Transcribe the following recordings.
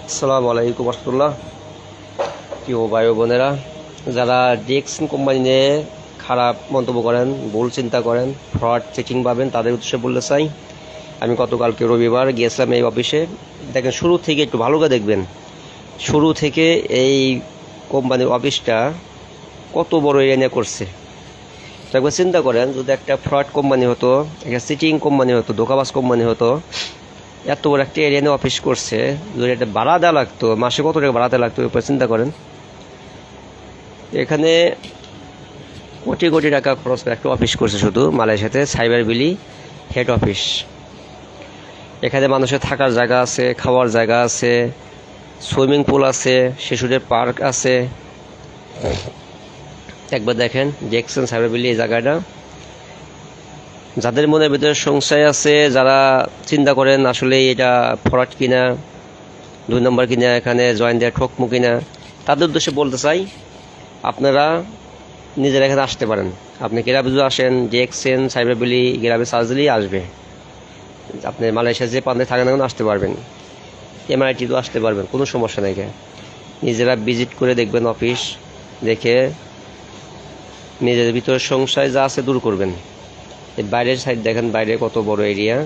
আসসালামু আলাইকুম রহমতুল্লাহ। প্রিয় ভাই বোনেরা, যারা ডিএক্সন কোম্পানি নিয়ে খারাপ মন্তব্য করেন, ভুল চিন্তা করেন, ফ্রড চেকিং পাবেন, তাদের উদ্দেশ্যে বলতে চাই, আমি গতকালকে রবিবার গিয়েছিলাম এই অফিসে। দেখেন, শুরু থেকে একটু ভালো করে দেখবেন, শুরু থেকে এই কোম্পানির অফিসটা কত বড় এরিয়া নিয়ে করছে। তো একবার চিন্তা করেন, যদি একটা ফ্রড কোম্পানি হতো, একটা চিটিং কোম্পানি হতো, ধোঁকাবাজ কোম্পানি হতো, এত বড় একটা এরিয়া নিয়ে অফিস করছে, যদি একটা ভাড়া দেওয়া লাগতো, মাসে কত টাকা ভাড়া দেওয়া লাগতো এরপর চিন্তা করেন। এখানে কোটি কোটি টাকা খরচ করে একটা অফিস করছে শুধু মালয়েশিয়াতে, সাইবার ভ্যালি হেড অফিস। এখানে মানুষের থাকার জায়গা আছে, খাওয়ার জায়গা আছে, সুইমিং পুল আছে, শিশুদের পার্ক আছে। একবার দেখেন ডিএক্সন সাইবার ভ্যালি এই জায়গাটা। যাদের মনের ভিতরে সংশয় আছে, যারা চিন্তা করেন আসলে এটা ফ্রড কিনা, 2 নম্বর কিনা, এখানে জয়েন দেওয়া ঠকমু কিনা, তাদের উদ্দেশ্যে বলতে চাই, আপনারা নিজেরা এখানে আসতে পারেন। আপনি গ্রামে যদি আসেন, ডিএক্সন সাইবার ভ্যালি গ্রামে সার্চ দিলেই আসবে। আপনি মালয়েশিয়া যে প্রান্তে থাকেন এখন আসতে পারবেন, এমআইটিতেও আসতে পারবেন, কোনো সমস্যা নেই। নিজেরা ভিজিট করে দেখবেন অফিস, দেখে নিজেদের ভিতরে সংশয় যা আছে দূর করবেন। এই বাইরের সাইড দেখেন, বাইরে কত বড় এরিয়া।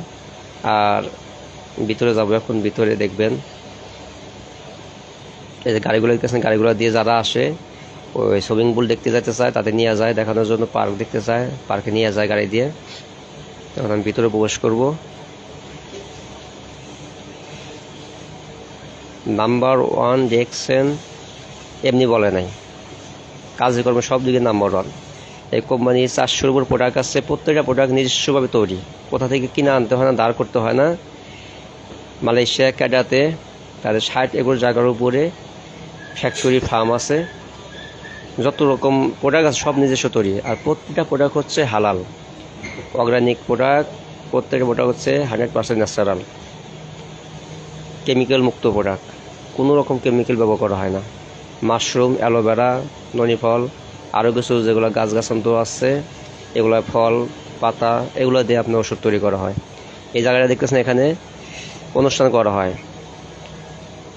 আর ভিতরে যাবো এখন, ভিতরে দেখবেন এই যে গাড়িগুলো দেখতেছেন, গাড়িগুলো দিয়ে যারা আসে ওই সুইমিং পুল দেখতে যেতে চায়, তাদের নিয়ে যায় দেখানোর জন্য, পার্ক দেখতে চায়, পার্কে নিয়ে যায় গাড়ি দিয়ে। তখন আমি ভিতরে প্রবেশ করব। নাম্বার 1 ডিএক্সন এমনি বলে নাই, কাজকর্ম সব দিকে নাম্বার 1। এই কোম্পানির 400-এর উপর প্রোডাক্ট আছে, প্রত্যেকটা প্রোডাক্ট নিজস্বভাবে তৈরি, কোথা থেকে কিনে আনতে হয় না, দাঁড় করতে হয় না। মালয়েশিয়া ক্যাডাতে তাদের 60 একর জায়গার উপরে ফ্যাক্টরি ফার্ম আছে, যত রকম প্রোডাক্ট আছে সব নিজস্ব তৈরি। আর প্রত্যেকটা প্রোডাক্ট হচ্ছে হালাল, অর্গানিক প্রোডাক্ট। প্রত্যেকটা প্রোডাক্ট হচ্ছে 100% ন্যাচারাল, কেমিক্যাল মুক্ত প্রোডাক্ট, কোনো রকম কেমিক্যাল ব্যবহার করা হয় না। মাশরুম, অ্যালোভেরা, ননি ফল, আরও কিছু যেগুলো গাছগাছান্ত আছে, এগুলো ফল পাতা, এগুলো দিয়ে আপনার ওষুধ তৈরি করা হয়। এই জায়গাটা দেখতেছেন, এখানে অনুষ্ঠান করা হয়,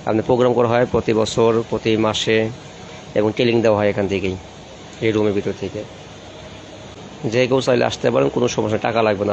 আপনার প্রোগ্রাম করা হয় প্রতি বছর, প্রতি মাসে, এবং ট্রেনিং দেওয়া হয় এখান থেকেই, এই রুমের ভিতর থেকে। যে কেউ চাইলে আসতে পারেন, কোনো সমস্যা, টাকা লাগবে না।